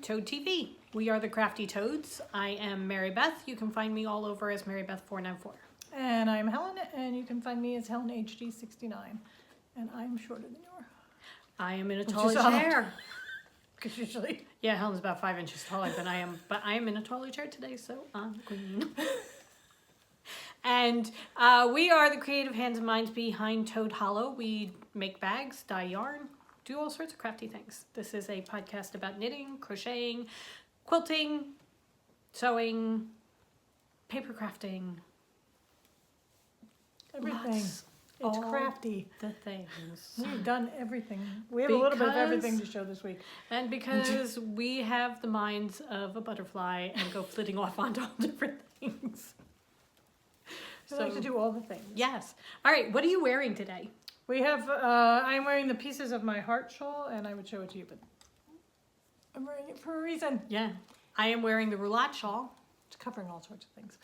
Toad TV. We are the Crafty Toads. I am Mary Beth. You can find me all over as Mary Beth 494. And I'm Helen, and you can find me as Helen HD69. And I'm shorter than you are. I am in a taller chair. Because usually, yeah, Helen's about 5 inches taller than I am, but I am in a taller chair today, so I'm queen. And we are the creative hands and minds behind Toad Hollow. We make bags, dye yarn, do all sorts of crafty things. This is a podcast about knitting, crocheting, quilting, sewing, paper crafting. everything. It's crafty. The things. We've done everything. We have a little bit of everything to show this week. And because we have the minds of a butterfly and go flitting off onto all different things. We like to do all the things. Yes. All right, what are you wearing today? We have, I'm wearing the pieces of my heart shawl, and I would show it to you, but I'm wearing it for a reason. Yeah. I am wearing the roulotte shawl. It's covering all sorts of things.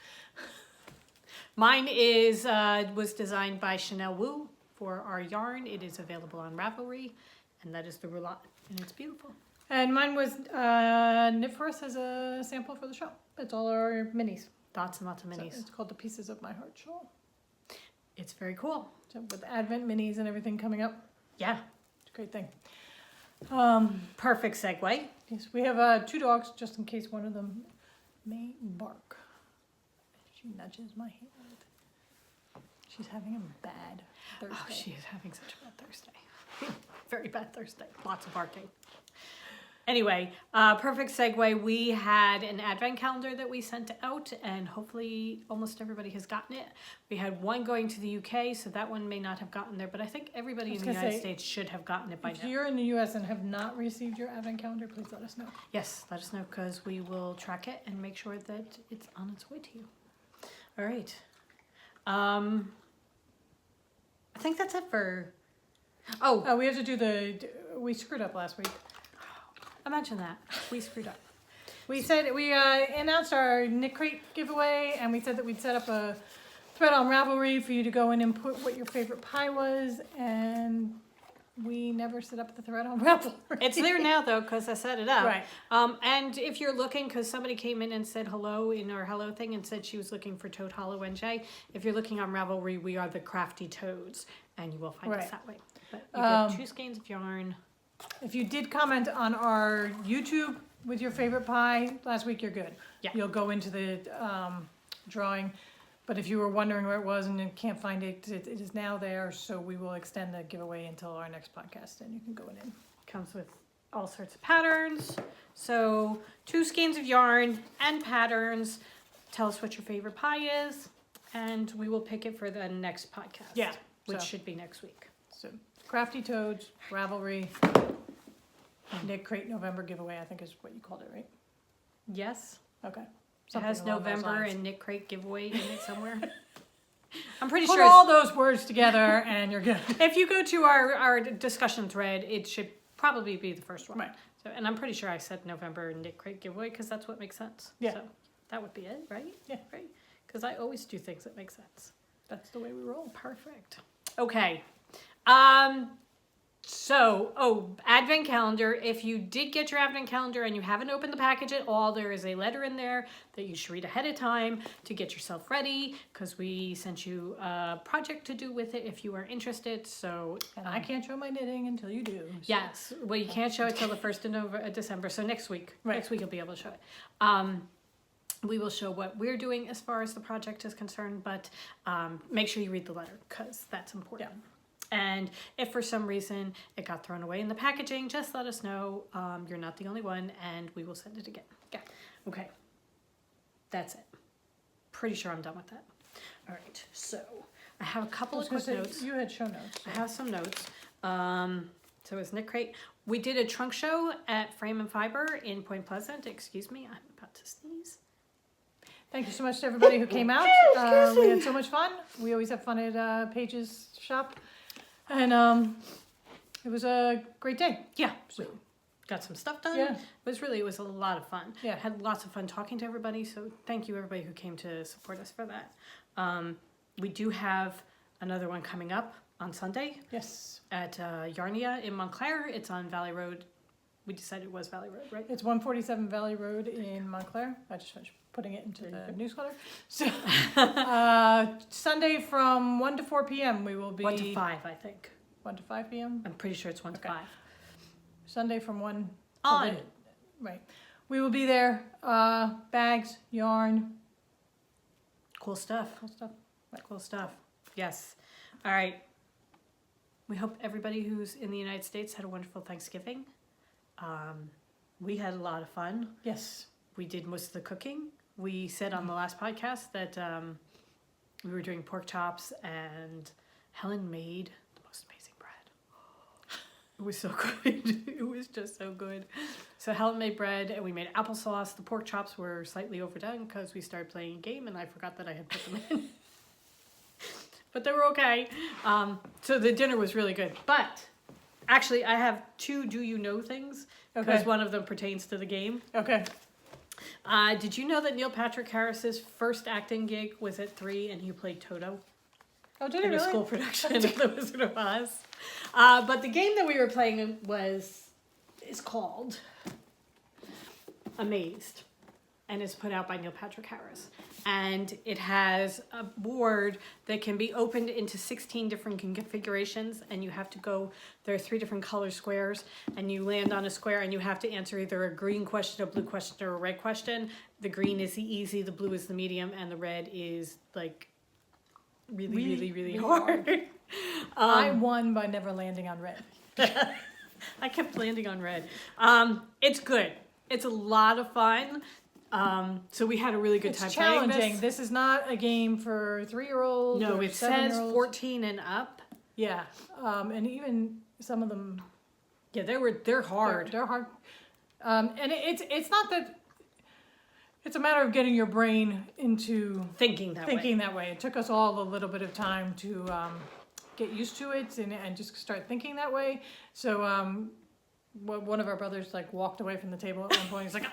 Mine was designed by Chanel Wu for our yarn. It is available on Ravelry, and that is the roulotte, and it's beautiful. And mine was knit for us as a sample for the show. It's all our minis. Lots and lots of minis. So it's called the Pieces of My Heart Shawl. It's very cool. So with Advent minis and everything coming up. Yeah. It's a great thing. Perfect segue. Yes, we have 2 dogs just in case one of them may bark. She nudges my hand. She's having a bad Thursday. Oh, she is having such a bad Thursday. Very bad Thursday. Lots of barking. Anyway, perfect segue. We had an advent calendar that we sent out, and hopefully almost everybody has gotten it. We had one going to the UK, so that one may not have gotten there, but I think everybody in the United States should have gotten it by now. If you're in the US and have not received your advent calendar, please let us know. Yes, let us know, because we will track it and make sure that it's on its way to you. All right. I think that's it for... Oh, we have to do we screwed up last week. imagine that. We screwed up. We said we announced our Knit Crate giveaway, and we said that we'd set up a thread on Ravelry for you to go in and put what your favorite pie was, and we never set up the thread on Ravelry. It's there now, though, because I set it up. Right. And if you're looking, because somebody came in and said hello in our hello thing and said she was looking for Toad Hollow NJ, if you're looking on Ravelry, we are the Crafty Toads, and you will find us that way. But you get 2 skeins of yarn. If you did comment on our YouTube with your favorite pie last week, you're good. Yeah. You'll go into the drawing. But if you were wondering where it was and you can't find it, it is now there. So we will extend the giveaway until our next podcast, and you can go in. Comes with all sorts of patterns. So 2 skeins of yarn and patterns. Tell us what your favorite pie is, and we will pick it for the next podcast. Yeah. Which should be next week. So Crafty Toads, Ravelry, Knit Crate November giveaway, I think is what you called it, right? Yes. Okay. It has along those November lines. and Knit Crate giveaway in it somewhere. I'm pretty Put sure all those words together and you're good. if you go to our discussion thread, it should probably be the first one. Right. So, and I'm pretty sure I said November Knit Crate giveaway because that's what makes sense. Yeah. So that would be it, right? Yeah. Right. Because I always do things that make sense. That's the way we roll. Perfect. Okay. Advent calendar. If you did get your advent calendar and you haven't opened the package at all, there is a letter in there that you should read ahead of time to get yourself ready, because we sent you a project to do with it if you are interested. So, And I can't show my knitting until you do. So. yes, well, you can't show it till the 1st of December. So next week, Right. next week you'll be able to show it. We will show what we're doing as far as the project is concerned, but make sure you read the letter because that's important. Yeah. And if for some reason it got thrown away in the packaging, just let us know. You're not the only one, and we will send it again. Yeah. Okay. That's it. Pretty sure I'm done with that. All right. So I have a couple of quick notes. You had show notes. I have some notes. So it's Knit Crate. We did a trunk show at Frame and Fiber in Point Pleasant. Excuse me, I'm about to sneeze. Thank you so much to everybody who came out. We had so much fun. We always have fun at Paige's shop. And it was a great day. Yeah, we got some stuff done. Yeah. It was a lot of fun. Yeah. Had lots of fun talking to everybody, so thank you everybody who came to support us for that. We do have another one coming up on Sunday. Yes. At Yarnia in Montclair. It's on Valley Road We decided it was Valley Road, right? It's 147 Valley Road in Montclair. I just finished putting it into the newsletter. So Sunday from 1 to 4 p.m. we will be 1 to 5, I think. 1 to 5 p.m. I'm pretty sure it's 1 to 5. Sunday from 1 On. to right. We will be there. Bags, yarn, Cool stuff. cool stuff. Cool stuff. Yes. All right. We hope everybody who's in the United States had a wonderful Thanksgiving. We had a lot of fun. Yes. We did most of the cooking. We said on the last podcast that we were doing pork chops, and Helen made the most amazing bread. It was so good. It was just so good. So Helen made bread, and we made applesauce. The pork chops were slightly overdone because we started playing a game, and I forgot that I had put them in. But they were okay. So the dinner was really good. But actually, I have 2 do you know things, because Okay. one of them pertains to the game. Okay. Did you know that Neil Patrick Harris's first acting gig was at 3 and he played Toto Oh, did it in a really? school production of The Wizard of Oz? But the game that we were playing is called Amazed, and is put out by Neil Patrick Harris. And it has a board that can be opened into 16 different configurations, and you have to go, there are 3 different color squares, and you land on a square and you have to answer either a green question, a blue question, or a red question. The green is the easy, the blue is the medium, and the red is like really hard. I won by never landing on red. I kept landing on red. It's good. It's a lot of fun. So we had a really good time It's playing challenging. this. This is not a game for 3-year-olds. No, or it says 7-year-olds. 14 and up. Yeah, and even some of them Yeah, they're hard. They're hard. And it's not that. It's a matter of getting your brain into Thinking that way. thinking that way. It took us all a little bit of time to get used to it and just start thinking that way. So one of our brothers like walked away from the table at one point. He's like,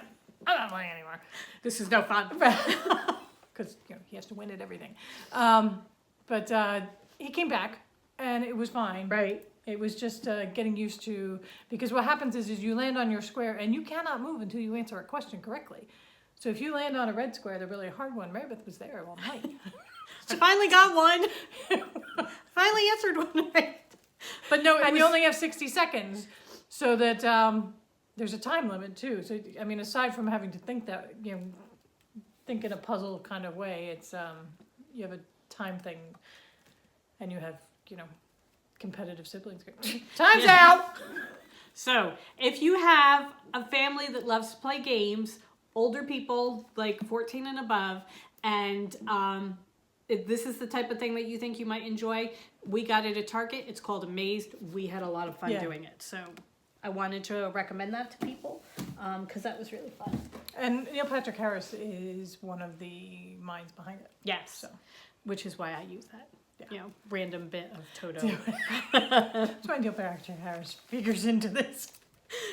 I'm not playing anymore. This is no fun. Because he has to win at everything. But he came back and it was fine. Right. It was just getting used to, because what happens is you land on your square and you cannot move until you answer a question correctly. So if you land on a red square, the really hard one, Meredith was there all night. I finally got one. Finally answered one right. But no, And you only have 60 seconds, so that there's a time limit too. So I mean, aside from having to think that, think in a puzzle kind of way, it's you have a time thing, and you have competitive siblings. Time's out. So if you have a family that loves to play games, older people like 14 and above, and if this is the type of thing that you think you might enjoy, we got it at Target. It's called Amazed. We had a lot of fun doing it. So I wanted to recommend that to people because that was really fun. And Neil Patrick Harris is one of the minds behind it. Yes. So. Which is why I use that. Yeah. Random bit of Toto. That's why Neil Patrick Harris figures into this.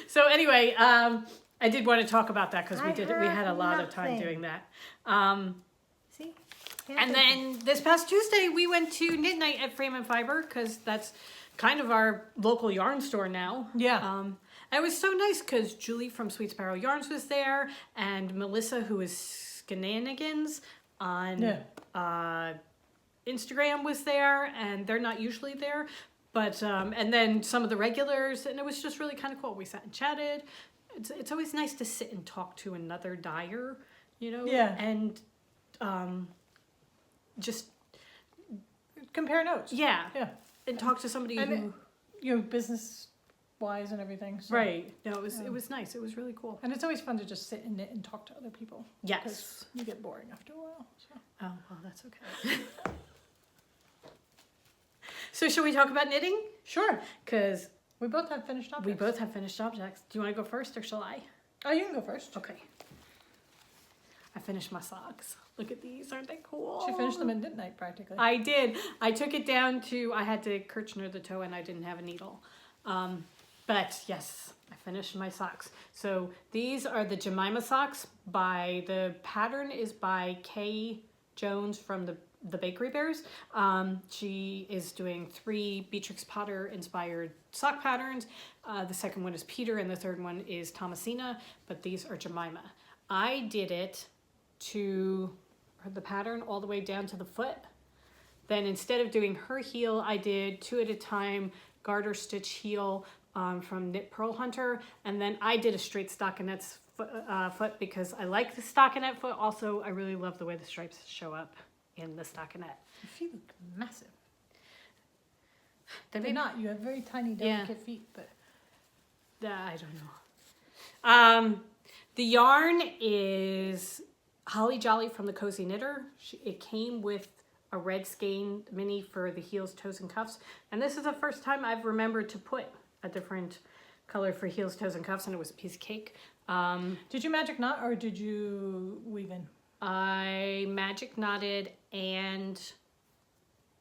So anyway, I did want to talk about that because we I had a lot of time nothing. doing that. See? And then this past Tuesday, we went to Knit Night at Frame and Fiber because that's kind of our local yarn store now. Yeah. It was so nice because Julie from Sweet Sparrow Yarns was there, and Melissa, who is Skenanigans on Instagram, was there, and they're not usually there. But and then some of the regulars, and it was just really kind of cool. We sat and chatted. It's always nice to sit and talk to another dyer, Yeah. and just Compare notes. yeah, Yeah. and talk to somebody And who business wise and everything. So. right. No, it was nice. It was really cool. And it's always fun to just sit and knit and talk to other people. Yes. Because you get boring after a while. So. Oh well, that's okay. So should we talk about knitting? Sure. Because We both have finished objects. we both have finished objects. Do you want to go first or shall I? Oh, you can go first. Okay. I finished my socks. Look at these. Aren't they cool? She finished them at midnight practically. I did. I took it down to, I had to Kirchner the toe and I didn't have a needle. But yes, I finished my socks. So these are the Jemima socks the pattern is by Kay Jones from the the Bakery Bears. She is doing 3 Beatrix Potter inspired sock patterns. The second one is Peter and the third one is Thomasina, but these are Jemima. I did it to the pattern all the way down to the foot. Then instead of doing her heel, I did 2 at a time garter stitch heel from Knit Pearl Hunter. And then I did a straight stockinette foot because I like the stockinette foot. Also, I really love the way the stripes show up in the stockinette. Your feet look massive. They're They're not. You have very tiny, delicate feet, but I don't know. The yarn is Holly Jolly from the Cozy Knitter. It came with a red skein mini for the heels, toes, and cuffs. And this is the first time I've remembered to put a different color for heels, toes, and cuffs, and it was a piece of cake. Did you magic knot or did you weave in? I magic knotted and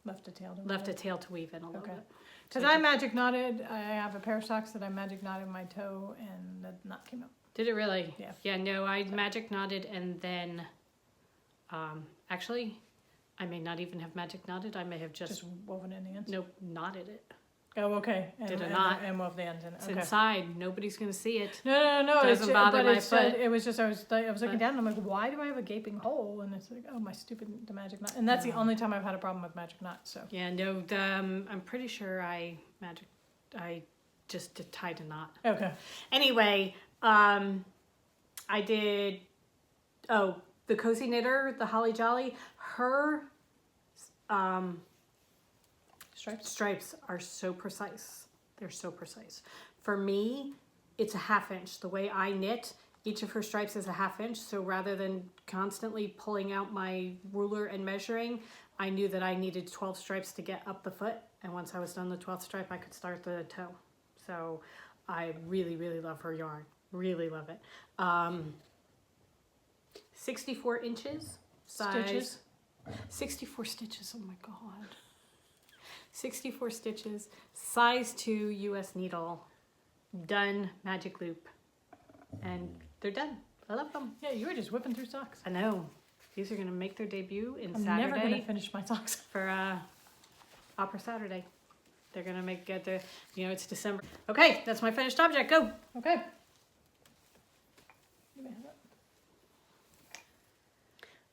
Left a tail to weave in a little bit. Because I magic knotted. I have a pair of socks that I magic knotted my toe and the knot came up. Did it really? Yeah. Yeah, no, I magic knotted and then, actually, I may not even have magic knotted. I may have just woven in the ends? nope, knotted it. Oh, okay. Did it not? And wove the ends in it. It's Okay. inside. Nobody's going to see it. No. Doesn't bother my foot. It was just I was looking down and I'm like, why do I have a gaping hole? And it's like, oh, my stupid the magic knot. And that's the only time I've had a problem with magic knot. So Yeah, no, I'm pretty sure I just tied a knot. okay. Anyway, I did, the Cozy Knitter, the Holly Jolly, her stripes are so precise. They're so precise. For me, it's a 1/2 inch. The way I knit, each of her stripes is a 1/2 inch. So rather than constantly pulling out my ruler and measuring, I knew that I needed 12 stripes to get up the foot. And once I was done the 12th stripe, I could start the toe. So I really, really love her yarn. Really love it. 64 inches size. Stitches? 64 stitches. Oh my God. 64 stitches, size 2 US needle, done magic loop, and they're done. I love them. Yeah, you were just whipping through socks. I know. These are going to make their debut in I'm Saturday. never going to finish my socks. For Opera Saturday. They're going to get their, it's December. Okay, that's my finished object. Go. Okay.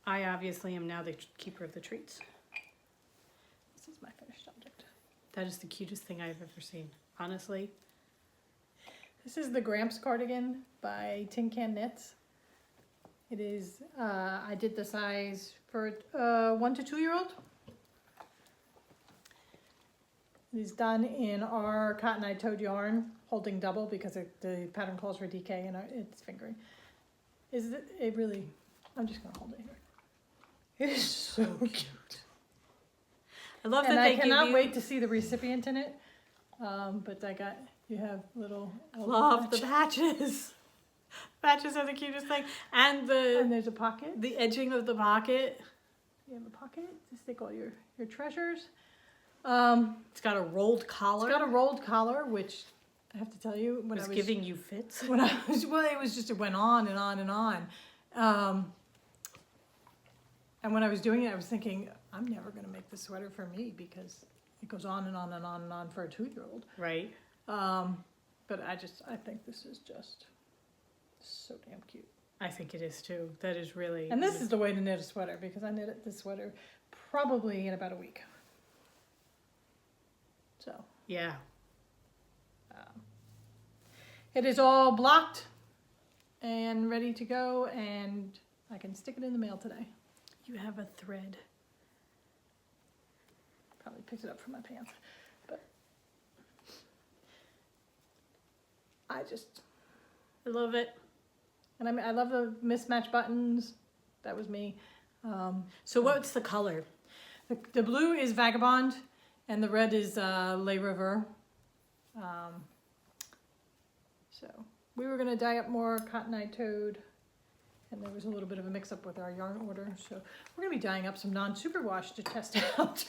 I obviously am now the keeper of the treats. This is my finished object. That is the cutest thing I've ever seen. Honestly. This is the Gramps cardigan by Tin Can Knits. It is, I did the size for 1 to 2 year old. It is done in our cotton-eye toed yarn, holding double because the pattern calls for DK and it's fingering. It really, I'm just gonna hold it here. It is so cute. I love And that I they give cannot you... wait to see the recipient in it. But you have little. Love the patches. Patches are the cutest thing. And there's a pocket. the edging of the pocket. You have a pocket to stick all your treasures. It's got a rolled collar. It's got a rolled collar, which I have to tell you, when It's I was giving you fits. when I was it went on and on and on. And when I was doing it, I was thinking, I'm never going to make this sweater for me because it goes on and on and on and on for a 2-year-old. Right. But I think this is just so damn cute. I think it is too. That is really... And this is the way to knit a sweater because I knit this sweater probably in about a week. So. Yeah. It is all blocked and ready to go, and I can stick it in the mail today. You have a thread. Probably picked it up from my pants, but I love it. And I love the mismatched buttons. That was me. So what's the color? The blue is Vagabond, and the red is Le River. So we were gonna dye up more cotton-eye toad, and there was a little bit of a mix-up with our yarn order. So we're gonna be dyeing up some non-superwash to test out.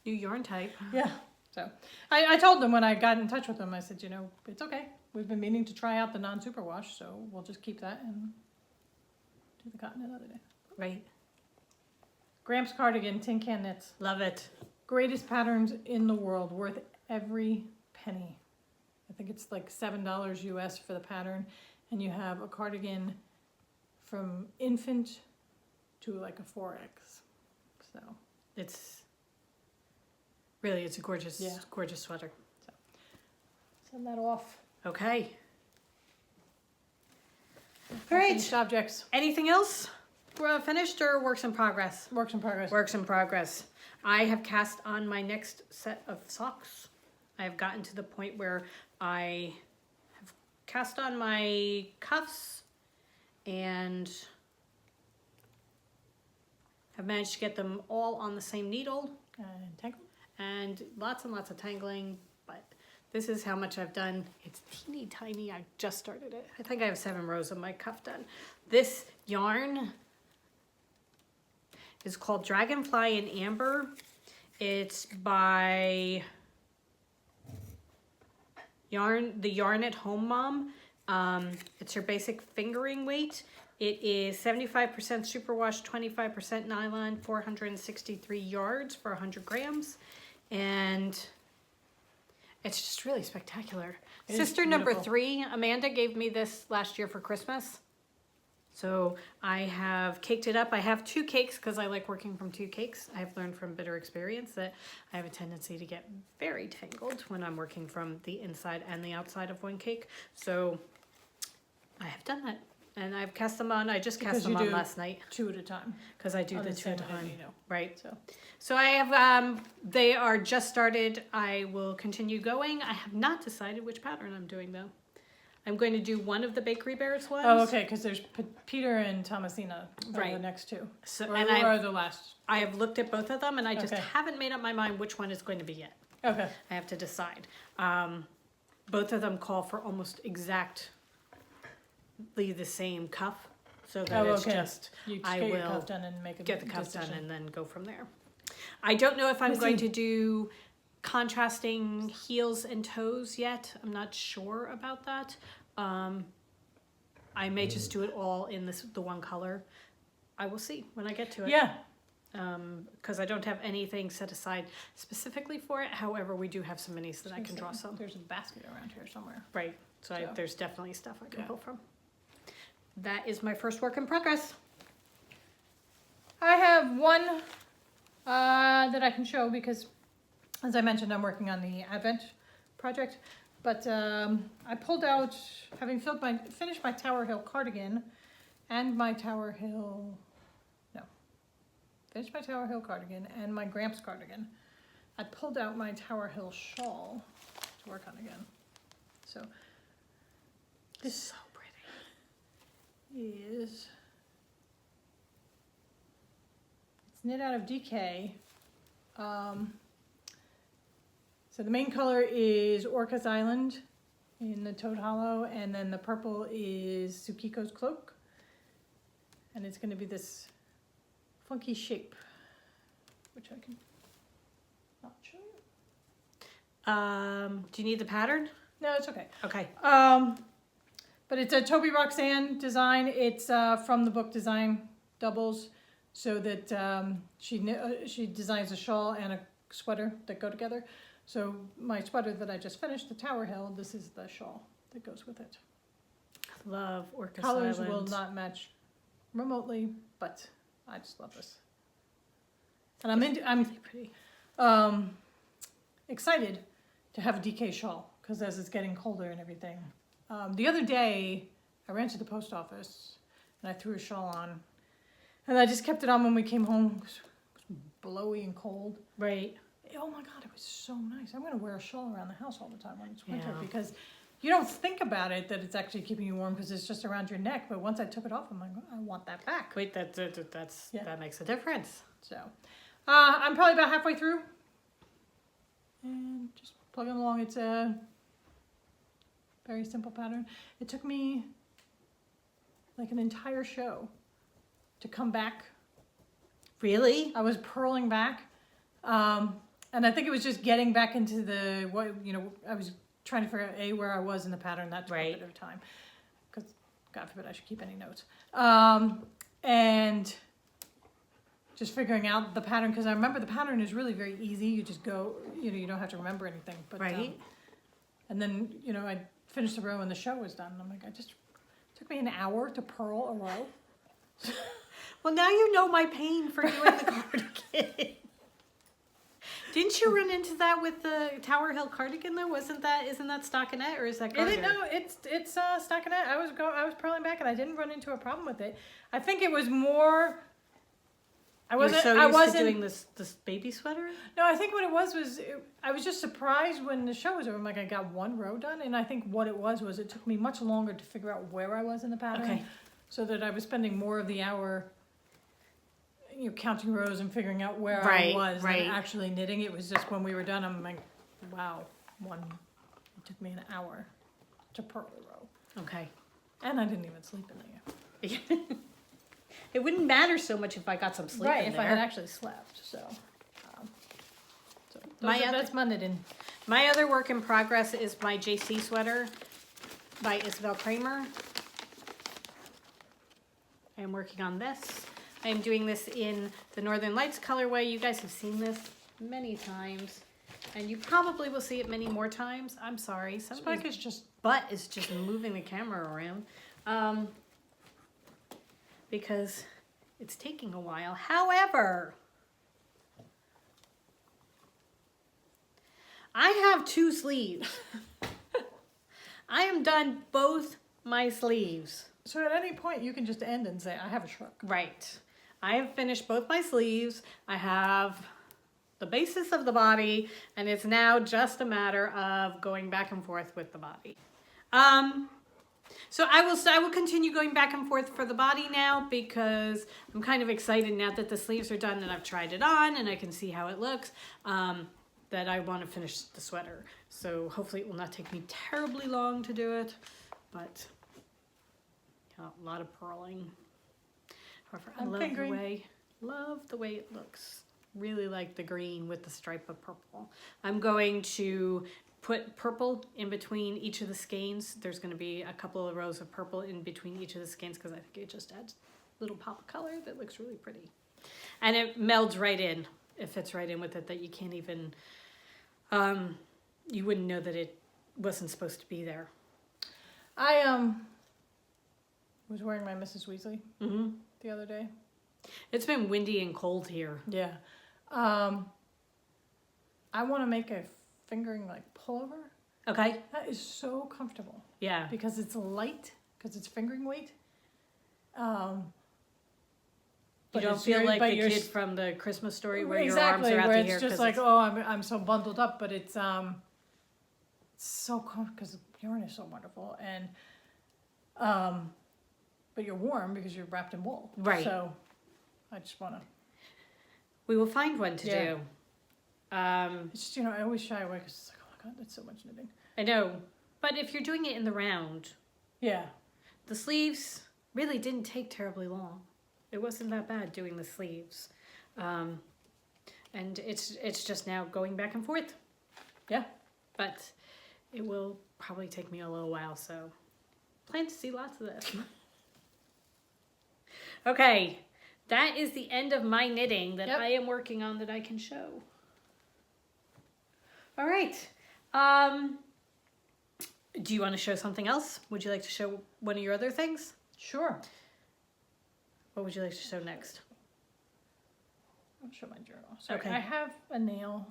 New yarn type. Yeah. So I told them when I got in touch with them, I said, it's okay. We've been meaning to try out the non-superwash, so we'll just keep that and do the cotton another day. Right. Gramps cardigan, tin can knits. Love it. Greatest patterns in the world, worth every penny. I think it's like $7 US for the pattern, and you have a cardigan from infant to like a 4X. So It's a gorgeous, Yeah. gorgeous sweater. send that off. Okay. All right. Unfinished objects. Anything else? We're finished or works in progress? Works in progress. Works in progress. I have cast on my next set of socks. I have gotten to the point where I have cast on my cuffs and have managed to get them all on the same needle And tangle. and lots of tangling, but this is how much I've done. It's teeny tiny. I just started it. I think I have 7 rows of my cuff done. This yarn is called Dragonfly in Amber. It's by the Yarn at Home Mom. It's your basic fingering weight. It is 75% superwash, 25% nylon, 463 yards for 100 grams. And it's just really spectacular. It is Sister number beautiful. 3, Amanda gave me this last year for Christmas. So I have caked it up. I have 2 cakes because I like working from 2 cakes. I have learned from bitter experience that I have a tendency to get very tangled when I'm working from the inside and the outside of one cake. So I have done that. And I've cast them on. I just cast Because them you on do last night 2 at a time. because I do On the the 2 at a same time. head, you know. Right. So So I have, they are just started. I will continue going. I have not decided which pattern I'm doing though. I'm going to do one of the Bakery Bears ones. oh, okay, because there's Peter and Thomasina are Right. the next 2. So, Or, and or I the last. have looked at both of them and I just Okay. haven't made up my mind which one is going to be yet. Okay. I have to decide. Both of them call for almost exactly the same cuff. So that it's okay. just, You just I get your will cuff done and make a get the cuff done decision. and then go from there. I don't know if I'm going to do contrasting heels and toes yet. I'm not sure about that. I may just do it all in the one color. I will see when I get to it. Yeah. Because I don't have anything set aside specifically for it. However, we do have some minis that I can draw some. There's a basket around here somewhere. Right. So, So. there's definitely stuff I can Yeah. pull from. That is my first work in progress. I have one that I can show because, as I mentioned, I'm working on the Advent project. But I pulled out, having finished my Tower Hill cardigan and my finished my Tower Hill cardigan and my Gramps cardigan. I pulled out my Tower Hill shawl to work on again. So this So pretty. is, it's knit out of DK. So the main color is Orcas Island in the Toad Hollow, and then the purple is Tsukiko's Cloak. And it's gonna be this funky shape, which I can not show you. Do you need the pattern? No, it's okay. Okay. But it's a Toby Roxanne design. It's from the book Design Doubles, so that she designs a shawl and a sweater that go together. So my sweater that I just finished, the Tower Hill, this is the shawl that goes with it. Love Orcas Colors Island. will not match remotely, but I just love this. And I'm Really pretty. excited to have a DK shawl because as it's getting colder and everything. The other day, I ran to the post office and I threw a shawl on, and I just kept it on when we came home. It was blowy and cold. Right. Oh my God, it was so nice. I'm going to wear a shawl around the house all the time when it's winter Yeah. because you don't think about it that it's actually keeping you warm because it's just around your neck. But once I took it off, I'm like, oh, I want that back. Wait, Yeah. that makes a difference. So I'm probably about halfway through and just plugging along. It's a very simple pattern. It took me like an entire show to come back. Really? I was purling back. And I think it was just getting back into I was trying to figure out where I was in the pattern. That took a bit of time because God forbid I should keep any notes. And just figuring out the pattern, because I remember the pattern is really very easy. You just go, you don't have to remember anything. But, Right. And then, I finished the row and the show was done. And I'm like, it took me an hour to purl a row. Well, now you know my pain for doing the cardigan. Didn't you run into that with the Tower Hill cardigan though? Isn't that stockinette or is that garter? No, it's stockinette. I was purling back and I didn't run into a problem with it. I think it was more. I wasn't doing this baby sweater. No, I think what it was I was just surprised when the show was over. I'm like, I got one row done, and I think what it was it took me much longer to figure out where I was in the pattern, Okay. so that I was spending more of the hour, counting rows and figuring out where Right, I was right. than actually knitting. It was just when we were done, I'm like, wow, it took me an hour to purl the row, Okay. and I didn't even sleep in there. It wouldn't matter so much if I got some sleep Right, in if there. I had actually slept. So that's my knitting. My other work in progress is my JC sweater by Isabel Kramer. I am working on this. I am doing this in the Northern Lights colorway. You guys have seen this many times, and you probably will see it many more times. I'm sorry. Spike is just Butt is just moving the camera around. Because it's taking a while. However, I have 2 sleeves. I am done both my sleeves. so. At any point, you can just end and say, "I have a shrug." Right. I have finished both my sleeves. I have the basis of the body, and it's now just a matter of going back and forth with the body. So I will continue going back and forth for the body now because I'm kind of excited now that the sleeves are done and I've tried it on and I can see how it looks, that I want to finish the sweater. So hopefully it will not take me terribly long to do it, but a lot of purling. However, I love the way it looks. Really like the green with the stripe of purple. I'm going to put purple in between each of the skeins. There's going to be a couple of rows of purple in between each of the skeins because I think it just adds a little pop of color that looks really pretty. And it melds right in. It fits right in with it that you can't even, you wouldn't know that it wasn't supposed to be there. I was wearing my Mrs. Weasley the other day. It's been windy and cold here. Yeah. I want to make a fingering like pullover. Okay. That is so comfortable Yeah. because it's light, because it's fingering weight. You But don't it's feel very- like but the you're kid s- from the Christmas story where exactly, your arms are out where to it's here. just 'cause like, it's- oh, I'm so bundled up, but it's so comfortable because the yarn is so wonderful, and but you're warm because you're wrapped in wool. Right. So I just want to. We will find one to Yeah. do. It's just I always shy away because it's like, oh my god, that's so much knitting. I know, but if you're doing it in the round, Yeah. the sleeves really didn't take terribly long. It wasn't that bad doing the sleeves, and it's just now going back and forth. Yeah. But it will probably take me a little while, so plan to see lots of this. Okay, that is the end of my knitting that Yep. I am working on that I can show. All right. Do you want to show something else? Would you like to show one of your other things? Sure. What would you like to show next? I'll show my journal. So Okay. I have a nail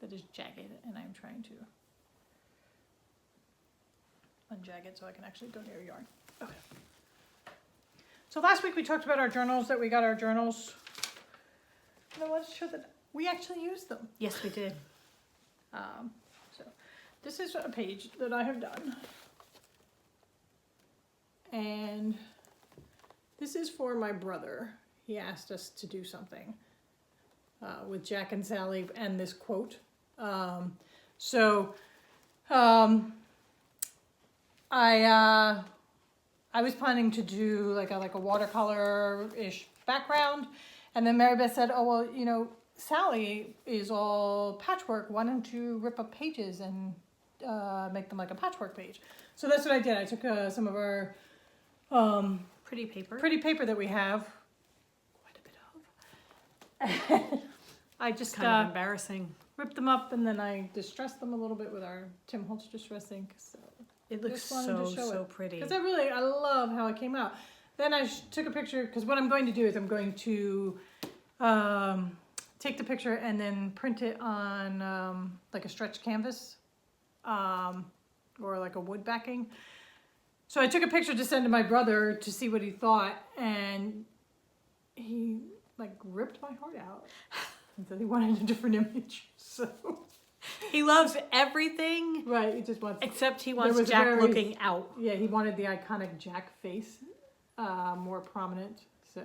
that is jagged, and I'm trying to unjag it so I can actually go near yarn. Okay. So last week we talked about our journals, that we got our journals. And I want to show that we actually used them. Yes, we did. So this is a page that I have done. And this is for my brother. He asked us to do something with Jack and Sally and this quote. I was planning to do like a watercolor-ish background, and then Mary Beth said, "Oh well, Sally is all patchwork. Why don't you rip up pages and make them like a patchwork page?" So that's what I did. I took some of our Pretty paper. pretty paper that we have, quite a bit of, I just Kind of embarrassing. ripped them up and then I distressed them a little bit with our Tim Holtz distress ink. So It looks just wanted to show so it. pretty. Because I love how it came out. Then I took a picture, because what I'm going to do is I'm going to take the picture and then print it on like a stretch canvas or like a wood backing. So I took a picture to send to my brother to see what he thought, and he like ripped my heart out and said he wanted a different image. So He loves everything right, he just wants. except he There wants was a Jack very- looking out. Yeah, he wanted the iconic Jack face more prominent, so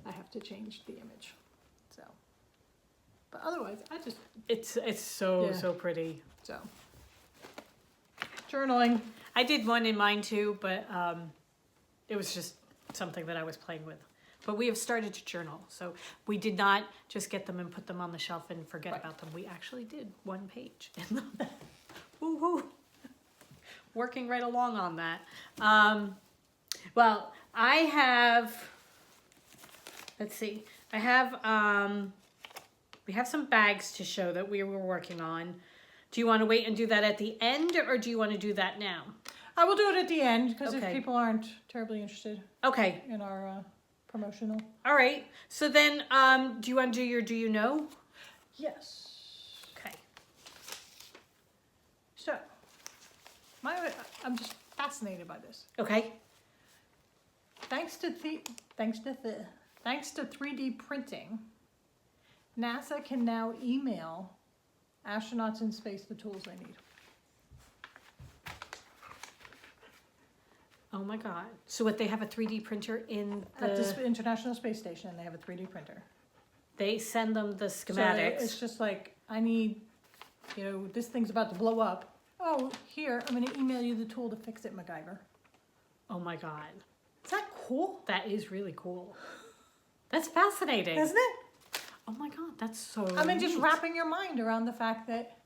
I have to change the image. So, but otherwise, I just It's so Yeah. so pretty. so journaling. I did one in mine too, but it was just something that I was playing with. But we have started to journal, so we did not just get them and put them on the shelf and forget Right. about them. We actually did one page. Woo-hoo. Working right along on that. Well, I have. Let's see. I have. We have some bags to show that we were working on. Do you want to wait and do that at the end, or do you want to do that now? I will do it at the end because Okay. if people aren't terribly interested Okay. in our promotional. All right. So then, do you want to do your do you know? Yes. Okay. So, I'm just fascinated by this. Okay. Thanks to 3D printing, NASA can now email astronauts in space the tools they need. Oh my God. So what, they have a 3D printer in At the the, International Space Station, they have a 3D printer. they send them the So schematics. it's just like, I need, this thing's about to blow up. Oh, here, I'm gonna email you the tool to fix it, MacGyver. Oh my God. Is that cool? That is really cool. That's fascinating. Isn't it? Oh my God. That's so I mean, just neat. wrapping your mind around the fact that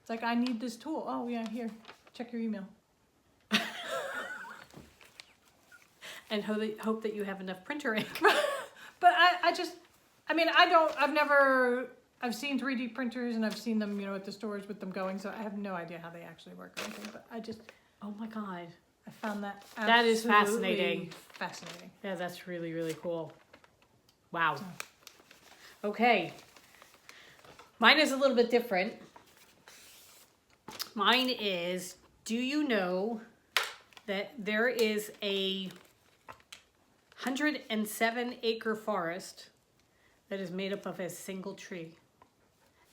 it's like, I need this tool. Oh, yeah, here, check your email. And hope that you have enough printer ink. But I've seen 3D printers and I've seen them, at the stores with them going, so I have no idea how they actually work or anything, but Oh my God. I found that That is absolutely fascinating. Fascinating. Yeah, that's really, really cool. Wow. Okay. Mine is a little bit different. Mine is, do you know that there is a 107-acre forest that is made up of a single tree?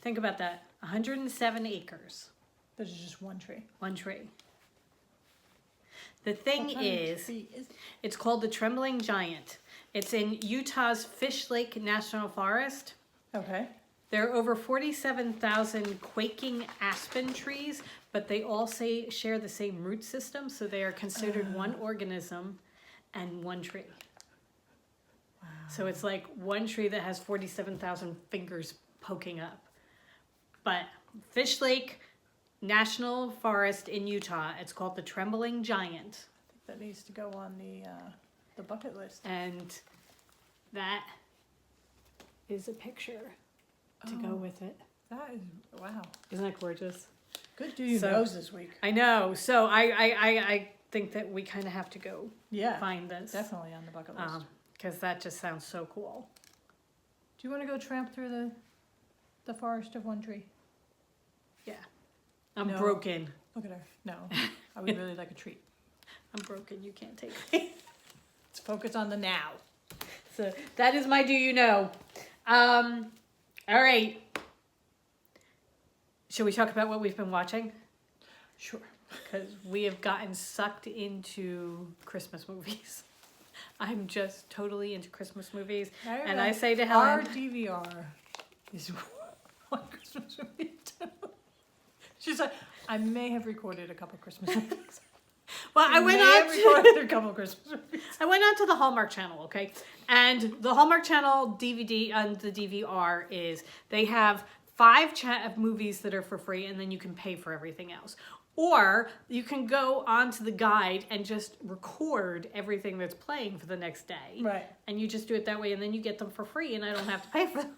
Think about that. 107 acres, There's just one tree. one tree. The thing What kind of is, tree is it? it's called the Trembling Giant. It's in Utah's Fish Lake National Forest. Okay. There are over 47,000 quaking aspen trees, but they all share the same root system, so they are considered one organism and one tree. Wow. So it's like one tree that has 47,000 fingers poking up. But Fish Lake National Forest in Utah, it's called the Trembling Giant. That needs to go on the bucket list. And that is a picture to go with it. That is, wow. Isn't that gorgeous? Good do you So- knows this week. I know. So I think that we kind of have to go Yeah, find this. definitely on the bucket list. Because that just sounds so cool. Do you want to go tramp through the forest of one tree? Yeah. I'm No. broken. Look at her. No, I would really like a treat. I'm broken. You can't take me. Let's focus on the now. So that is my do you know. All right. Should we talk about what we've been watching? Sure. Because we have gotten sucked into Christmas movies. I'm just totally into Christmas movies. And I say to our Helen, DVR is one Christmas movie too. She's like, I may have recorded a couple Christmas movies. well, I went may on have to, recorded a couple Christmas movies. I went on to the Hallmark Channel, okay? And the Hallmark Channel DVD and the DVR is they have 5 movies that are for free, and then you can pay for everything else. Or you can go onto the guide and just record everything that's playing for the next day. Right. And you just do it that way, and then you get them for free, and I don't have to pay for them.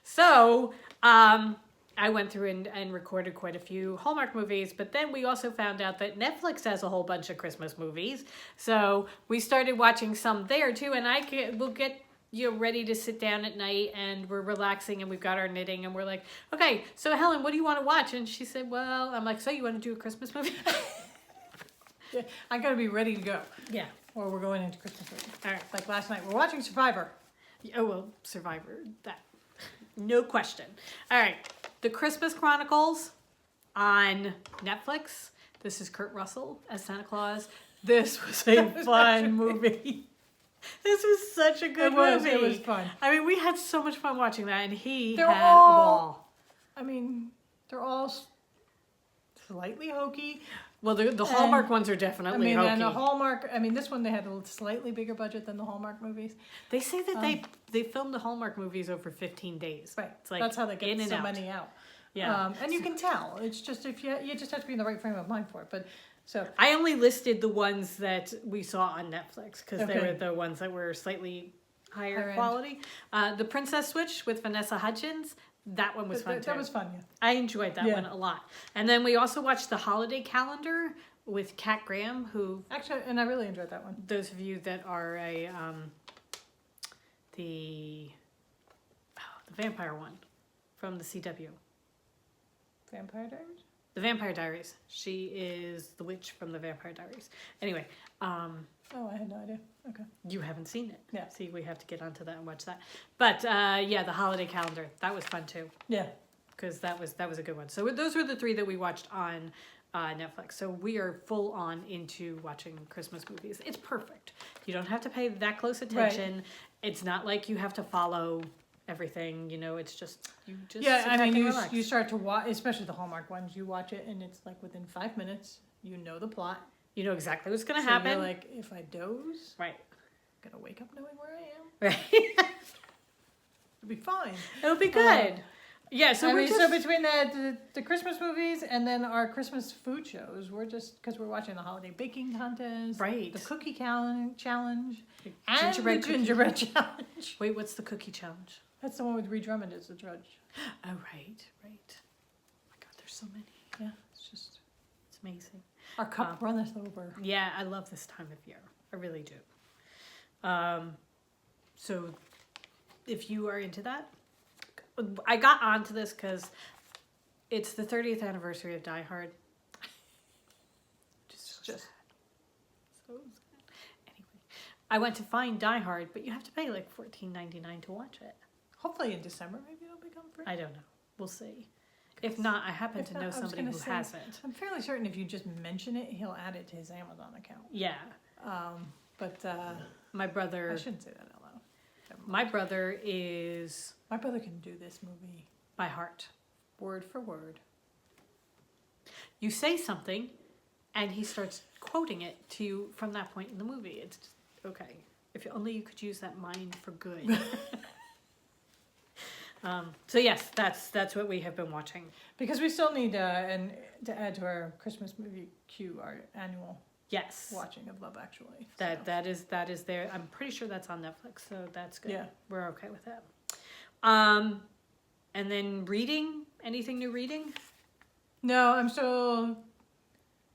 So, I went through and recorded quite a few Hallmark movies, but then we also found out that Netflix has a whole bunch of Christmas movies. So we started watching some there too, and we'll get ready to sit down at night, and we're relaxing, and we've got our knitting, and we're like, okay, so Helen, what do you want to watch? And she said, well, I'm like, so you want to do a Christmas movie? Yeah, I gotta be ready to go. Yeah. Or we're going into Christmas movie. All right. Like last night, we're watching Survivor. Oh, well, Survivor, that. No question. All right. The Christmas Chronicles on Netflix. This is Kurt Russell as Santa Claus. This was a fun movie. This was such a good movie. It was fun. I mean, we had so much fun watching that, and They're had all- a ball. I mean, they're all slightly hokey. Well, the Hallmark ones are definitely hokey. And the Hallmark, this one they had a slightly bigger budget than the Hallmark movies. They say that they filmed the Hallmark movies over 15 days. Right. It's like that's how they get in and so out. many out. Yeah. And you can tell. It's just if you just have to be in the right frame of mind for it. But so I only listed the ones that we saw on Netflix because they Okay. were the ones that were slightly higher Higher end. quality. The Princess Switch with Vanessa Hudgens, that one was fun too. that was fun. Yeah. I enjoyed that Yeah. one a lot. And then we also watched the Holiday Calendar with Kat Graham, who Actually, and I really enjoyed that one. those of you that are the vampire one from the CW. Vampire Diaries. The Vampire Diaries. She is the witch from the Vampire Diaries. Anyway, Oh, I had no idea. Okay. you haven't seen it. Yeah. See, we have to get onto that and watch that. But yeah, the Holiday Calendar. That was fun too, Yeah. because that was a good one. So those were the three that we watched on Netflix. So we are full on into watching Christmas movies. It's perfect. You don't have to pay that close attention. It's not like you have to follow everything. It's just you just Yeah, sit back and relax. you start to watch, especially the Hallmark ones. You watch it, and it's like within 5 minutes, you know the plot. You know exactly what's gonna So happen. You're like, if I doze, Right. I'm gonna wake up knowing where I am. Right. It'll be fine. It'll be good. Yeah. So we're just so between the Christmas movies and then our Christmas food shows, we're just because we're watching the holiday baking contest, Right. The cookie challenge, and gingerbread the cookie. gingerbread challenge. Wait, what's the cookie challenge? That's the one with Ree Drummond as the judge. Oh, right. Oh my God, there's so many. Yeah, it's just It's amazing. our cup runneth over. Yeah, I love this time of year. I really do. So if you are into that, I got onto this because it's the 30th anniversary of Die Hard. Just so sad. Anyway, I went to find Die Hard, but you have to pay like $14.99 to watch it. Hopefully in December, maybe it'll become free. I don't know. We'll see. If not, I happen If to not, know I was somebody gonna who say- hasn't. I'm fairly certain if you just mention it, he'll add it to his Amazon account. Yeah. But My brother. I shouldn't say that out loud. Never mind. My brother is My brother can do this movie by heart. word for word. You say something, and he starts quoting it to you from that point in the movie. It's just, okay. If only you could use that mind for good. So yes, that's what we have been watching. Because we still need and to add to our Christmas movie queue, our annual Yes, watching of Love Actually. that is there. I'm pretty sure that's on Netflix, so that's good. Yeah. We're okay with that. And then reading. Anything new reading? No,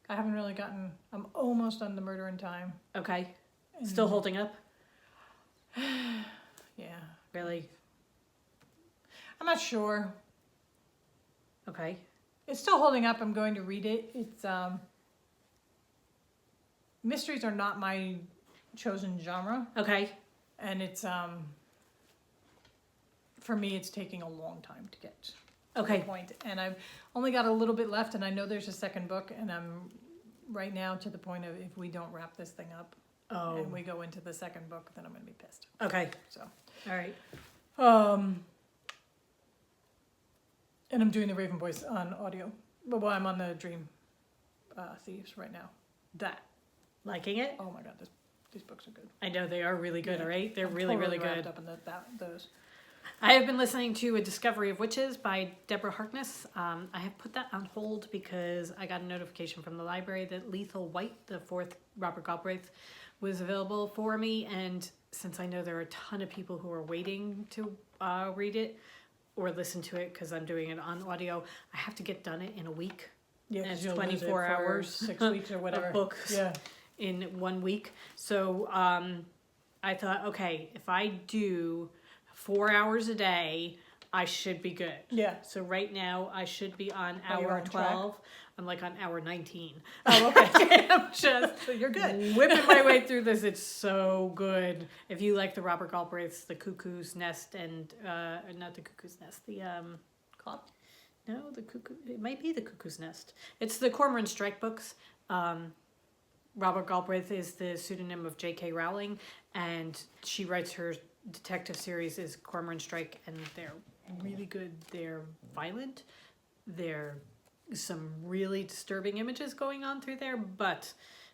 I haven't really gotten. I'm almost on the Murder in Time. Okay. And- Still holding up? Yeah, Really? I'm not sure. Okay. It's still holding up. I'm going to read it. It's mysteries are not my chosen genre, Okay. and it's for me it's taking a long time to get to Okay. the point. And I've only got a little bit left, and I know there's a second book, and I'm right now to the point of if we don't wrap this thing up Oh. and we go into the second book, then I'm gonna be pissed. Okay. So All right. and I'm doing the Raven Boys on audio. Well, I'm on the Dream Thieves right now. That, Liking it? oh my God, these books are good. I know they are really good, Yeah. right? They're I'm really, totally really wrapped good. up in those. I have been listening to A Discovery of Witches by Deborah Harkness. I have put that on hold because I got a notification from the library that Lethal White, the fourth Robert Galbraith, was available for me. And since I know there are a ton of people who are waiting to read it or listen to it because I'm doing it on audio, I have to get done it in a week. Yeah, And 'cause you'll lose it 24 for hours 6 weeks or whatever. of books Yeah. in 1 week. So I thought, okay, if I do 4 hours a day, I should be good. Yeah. So right now I should be on Oh, you're hour on track? 12. I'm like on hour 19. Oh, okay. I'm just So you're good. whipping my way through this. It's so good. If you like the Robert Galbraiths, The Cuckoo's Nest, and not The Cuckoo's Nest, the Clock? no, the Cuckoo. It might be The Cuckoo's Nest. It's the Cormoran Strike books. Robert Galbraith is the pseudonym of J.K. Rowling, and she writes her detective series is Cormoran Strike, and they're really good. They're violent. They're some really disturbing images going on through there, but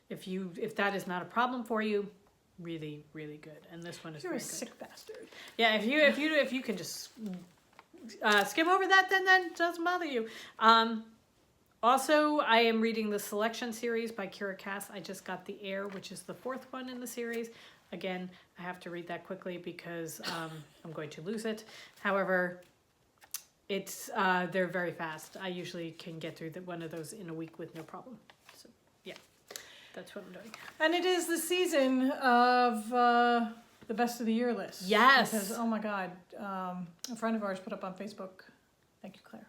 if that is not a problem for you, really, really good. And this one is You're very a good. sick bastard. Yeah, if you can just skim over that, then it doesn't bother you. Also, I am reading the Selection series by Kira Cass. I just got The Air, which is the fourth one in the series. Again, I have to read that quickly because I'm going to lose it. However, it's they're very fast. I usually can get through one of those in a week with no problem. So, yeah, that's what I'm doing. And it is the season of the best of the year list. Yes. Because, oh my God, a friend of ours put up on Facebook, thank you, Claire,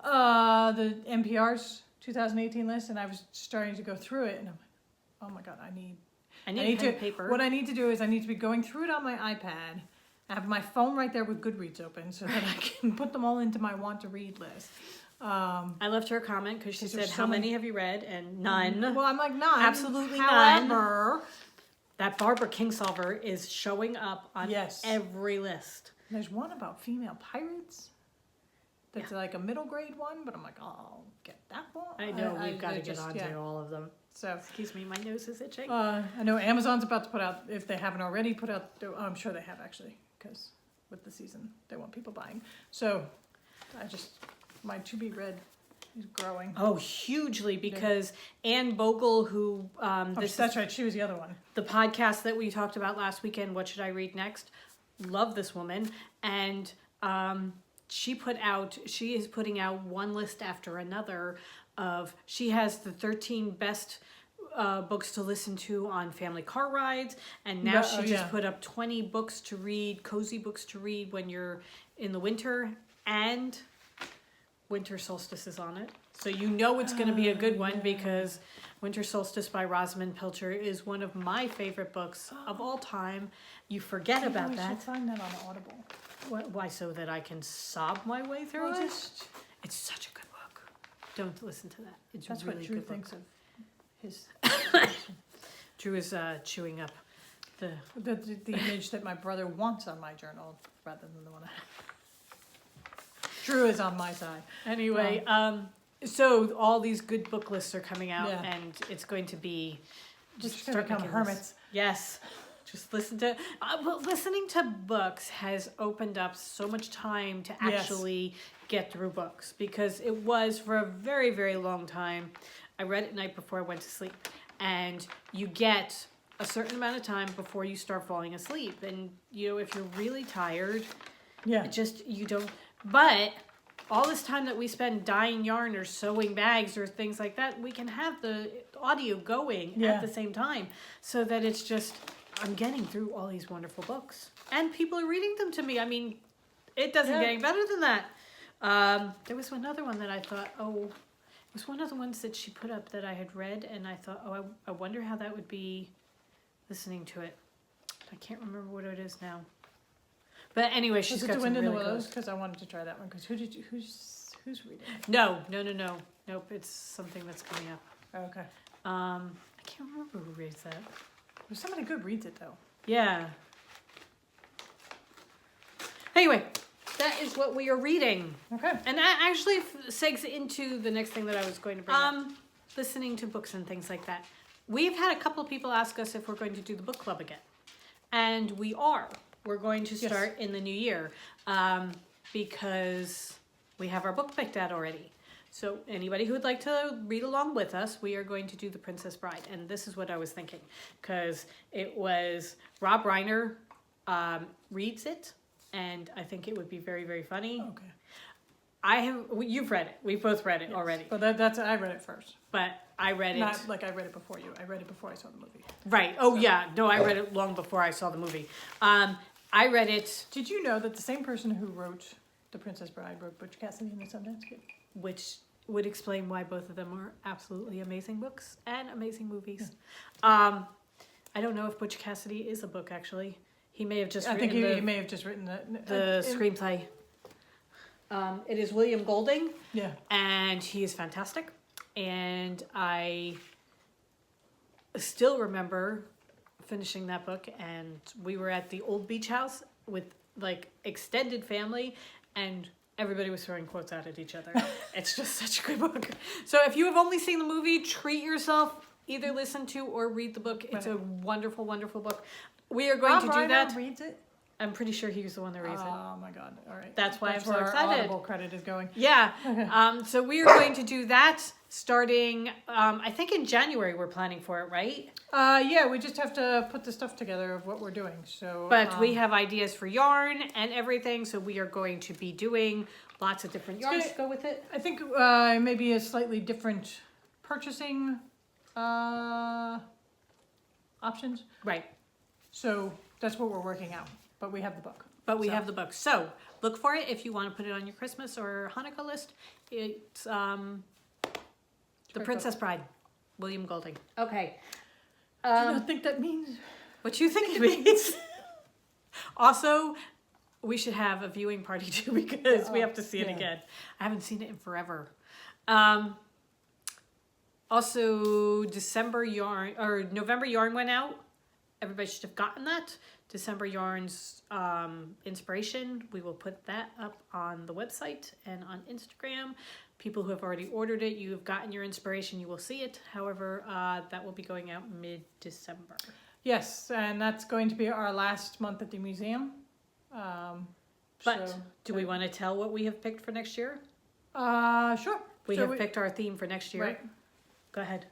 the NPR's 2018 list, and I was starting to go through it, and I'm like, oh my God, I need pen and paper. What I need to do is I need to be going through it on my iPad. I have my phone right there with Goodreads open so that I can put them all into my want to read list. I left her a comment because she said, there's so how many- many have you read? And none. Well, I'm like, none. Absolutely none. However, That Barbara Kingsolver is showing up on Yes. every list. there's one about female pirates. That's like a middle grade one, but I'm like, oh, I'll get that one. I know, we've got to get just- on to all of them. So, Excuse me, my nose is itching. I know Amazon's about to put out, if they haven't already put out, I'm sure they have actually, because with the season, they want people buying. So, my to be read is growing. Oh, hugely, because Anne Bogle, who That's right, she was the other one. the podcast that we talked about last weekend, What Should I Read Next? Love this woman. And she is putting out one list after another of, she has the 13 best books to listen to on family car rides. And now she just put up 20 books to read, cozy books to read when you're in the winter. And Winter Solstice is on it. So you know it's going to be a good one because Winter Solstice by Rosamund Pilcher is one of my favorite books of all time. You forget about I that. should find that on Audible. Why? So that I can sob my way through Well, it? just, It's such a good book. Don't listen to that. It's that's really what Drew good thinks book. of his. Drew is chewing up the... The image that my brother wants on my journal rather than the one I have. Drew is on my side. Anyway, so all these good book lists are coming out, Yeah. and it's going to be... We're just gonna become making hermits. Yes. Just listen to... well, listening to books has opened up so much time to Yes. actually get through books. Because it was, for a very, very long time, I read at night before I went to sleep. And you get a certain amount of time before you start falling asleep. And, you know, if you're really tired, Yeah. it just, you don't... But all this time that we spend dyeing yarn or sewing bags or things like that, we can have the audio going at the same time. So that it's just, I'm getting through all these wonderful books. And people are reading them to me. I mean, it doesn't get any better than that. There was another one that I thought, it was one of the ones that she put up that I had read. And I thought, I wonder how that would be listening to it. I can't remember what it is now. But anyway, she's Was it got The some Wind in really the good. Willows? Because I wanted to try that one. Because who's reading? No. Nope, it's something that's coming up. Oh, okay. I can't remember who reads that. There's somebody good reads it though. Yeah. Anyway, that is what we are reading. Okay. And that actually segs into the next thing that I was going to bring up. Listening to books and things like that. We've had a couple of people ask us if we're going to do the book club again. And we are. we're going to Yes. start in the new year because we have our book picked out already. So anybody who would like to read along with us, we are going to do The Princess Bride. And this is what I was thinking, because it was Rob Reiner reads it, and I think it would be very, very funny. Okay. You've read it. We've both read it Yes. already. But that's I read it first. But I read it. Not like I read it before you. I read it before I saw the movie. Right. Oh, yeah. No, I read it long before I saw the movie. I read it, Did you know that the same person who wrote The Princess Bride wrote Butch Cassidy and the Sundance Kid? which would explain why both of them are absolutely amazing books and amazing movies. I don't know if Butch Cassidy is a book, actually. He may have just I think written he may have just written the screenplay. It is William Golding, Yeah. and he is fantastic. And I still remember finishing that book, and we were at the old beach house with like extended family, and everybody was throwing quotes out at each other. It's just such a good book. So if you have only seen the movie, treat yourself. Either listen to or read the book. It's a wonderful, wonderful book. We are going to do that. Reads it? I'm pretty sure he was the one that reads it. Oh my god! All right. That's why I'm so where excited. Our Audible credit is going. Yeah. So we are going to do that starting, I think in January we're planning for it, right? Yeah, we just have to put the stuff together of what we're doing. So, But we have ideas for yarn and everything, so we are going to be doing lots of different yarns to go with it. I think maybe a slightly different purchasing options. Right. So that's what we're working out. But we have the book. But we So- have the book. So look for it if you want to put it on your Christmas or Hanukkah list. It's The great Princess Bride, William Golding. Okay. Do you not think that means? What you think it means? Also, we should have a viewing party too because we have to see it yeah. again. I haven't seen it in forever. Also, November yarn went out. Everybody should have gotten that. December yarns inspiration. We will put that up on the website and on Instagram. People who have already ordered it, you have gotten your inspiration. You will see it. However, that will be going out mid-December. Yes, and that's going to be our last month at the museum. But do we want to tell what we have picked for next year? Sure. We So have picked our theme for next year. Right. Go ahead.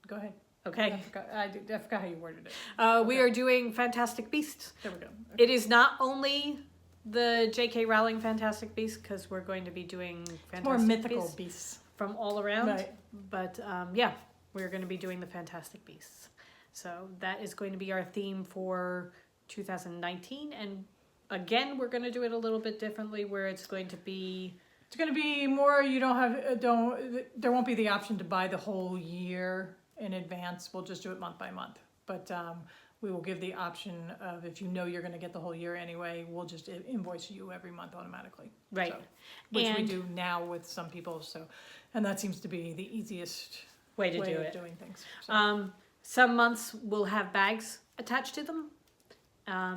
Go ahead. Okay. I forgot how you worded it. We are doing Fantastic Beasts. There we go. It is not only the J.K. Rowling Fantastic Beasts, because we're going to be doing Fantastic More mythical Beasts beasts. from all around. Right. But yeah, we're going to be doing the Fantastic Beasts. So that is going to be our theme for 2019. And again, we're going to do it a little bit differently, where it's going to be... It's going to be more, you don't have, there won't be the option to buy the whole year in advance. We'll just do it month by month. But we will give the option of, if you know you're going to get the whole year anyway, we'll just invoice you every month automatically. Right. So, which we And- do now with some people. So, and that seems to be the easiest way to way do of it. doing things. So, Some months will have bags attached to them.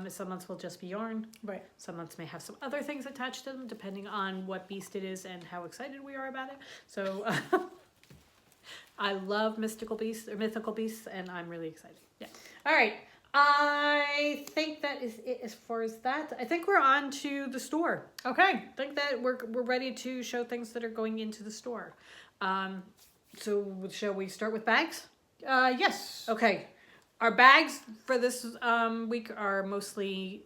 Some months will just be yarn. right. Some months may have some other things attached to them, depending on what beast it is and how excited we are about it. So I love mythical beasts, and I'm really excited. Yeah. All right. I think that is it as far as that. I think we're on to the store. Okay. I think that we're ready to show things that are going into the store. So shall we start with bags? Yes. Okay. Our bags for this week are mostly,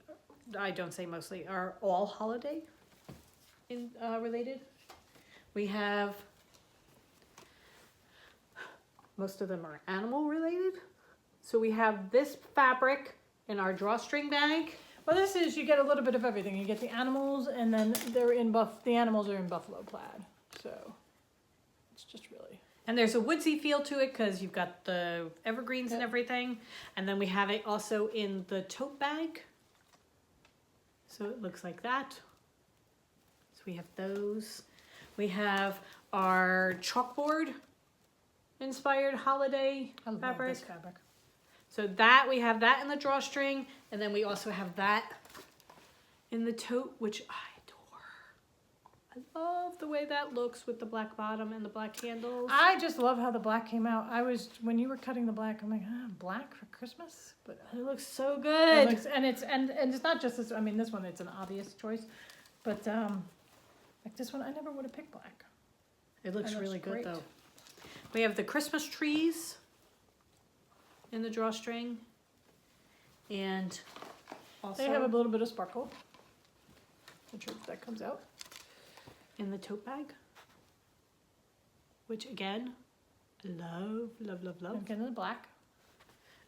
I don't say mostly, are all holiday related. We have, most of them are animal related. So we have this fabric in our drawstring bag. Well, this is, you get a little bit of everything. You get the animals, and then the animals are in buffalo plaid. So it's just really. And there's a woodsy feel to it because you've got the evergreens and everything. And then we have it also in the tote bag. So it looks like that. So we have those. We have our chalkboard inspired holiday I love fabric. this fabric. So that, we have that in the drawstring. And then we also have that in the tote, which I adore. I I love the way that looks with the black bottom and the black handles. I just love how the black came out. When you were cutting the black, I'm like, black for Christmas? But It looks so good. and it's not just this. I mean, this one it's an obvious choice, but like this one, I never would have picked black. It looks It looks really good great. though. We have the Christmas trees in the drawstring, and also They have a little bit of sparkle. Not sure if that comes out. in the tote bag, which again, love, love, love, love. Again, the black.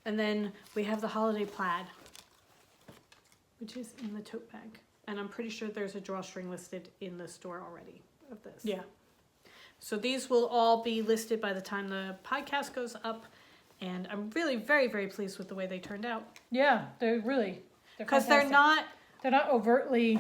And then we have the holiday plaid, which is in the tote bag. And I'm pretty sure there's a drawstring listed in the store already of this. Yeah. So these will all be listed by the time the podcast goes up. And I'm really very, very pleased with the way they turned out. Yeah, they're Because they're fantastic. They're not overtly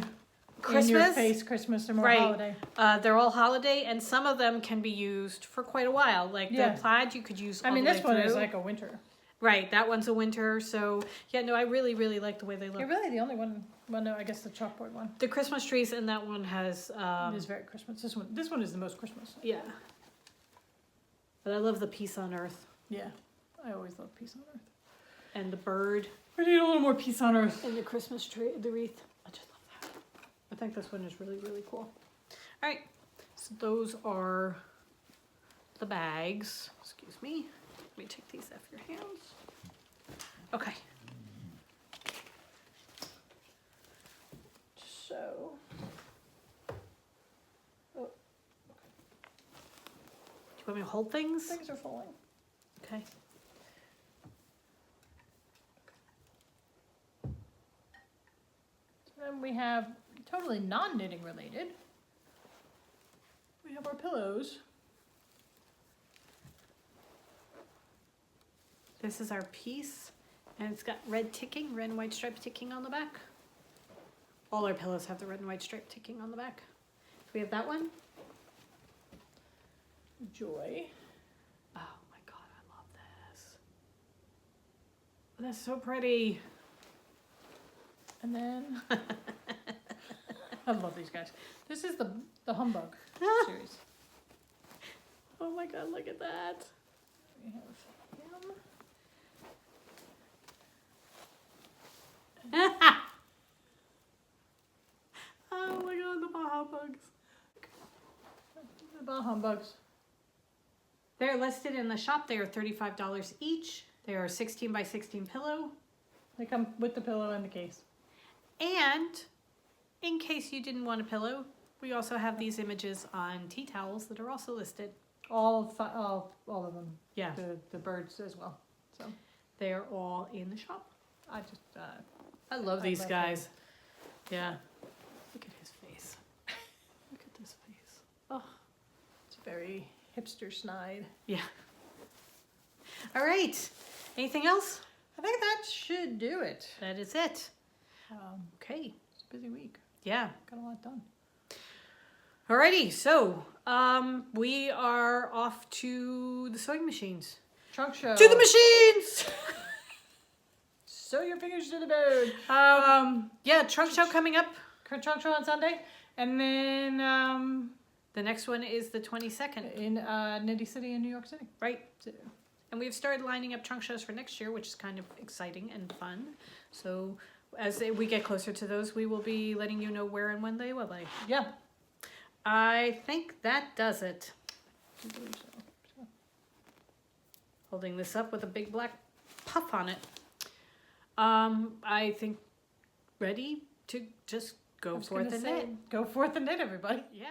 Christmas. in your face Christmas or more Right. holiday. They're all holiday, and some of them can be used for quite a while. Like Yeah. the plaid, you could use. I mean, all this the way one is through. like a winter. Right, that one's a winter. So yeah, no, I really, really like the way they look. You're really the only one. Well, no, I guess the chalkboard one The Christmas trees, and that one has. is very Christmas. This one is the most Christmas. Yeah. But I love the peace on earth Yeah, I always love peace on earth. and the bird We need a little more peace on earth. and the Christmas tree, the wreath. I just love that. I think this one is really, really cool. All right, so those are the bags. Excuse me. Let me take these off your hands. Okay. So. Oh. Do you want me to hold things? Things are falling. Okay. Then we have totally non-knitting related. We have our pillows. This is our piece, and it's got red and white stripe ticking on the back. All our pillows have the red and white stripe ticking on the back. Do we have that one? Joy. Oh my god, I love this. Oh, that's so pretty. And then I love these guys. This is the Humbug series. Oh my god, look at that. We have him. Oh my god, the Baja bugs. The Bah Humbugs. They're listed in the shop. They are $35 each. They are a 16 by 16 pillow. They come with the pillow and the case. And in case you didn't want a pillow, we also have these images on tea towels that are also listed. All of them. Yeah, The birds as well. So they are all in the shop. I just I love I these love guys. Yeah. Look at his face. Look at this face. Oh, it's very hipster snide. yeah. All right. Anything else? I think that should do it. That is it. Okay, it's a busy week. Yeah. Got a lot done. Alrighty. So, we are off to the sewing machines. Trunk show. To the machines. Sew your fingers to the bone. Yeah, trunk show coming up. Trunk show on Sunday, and then The next one is the 22nd, in Nitty City in New York City. right? So, And we've started lining up trunk shows for next year, which is kind of exciting and fun. So as we get closer to those, we will be letting you know where and when they will be. yeah. I think that does it. I believe so. Holding this up with a big black puff on it. I think ready to just go forth and knit. Go forth and knit, everybody. Yeah.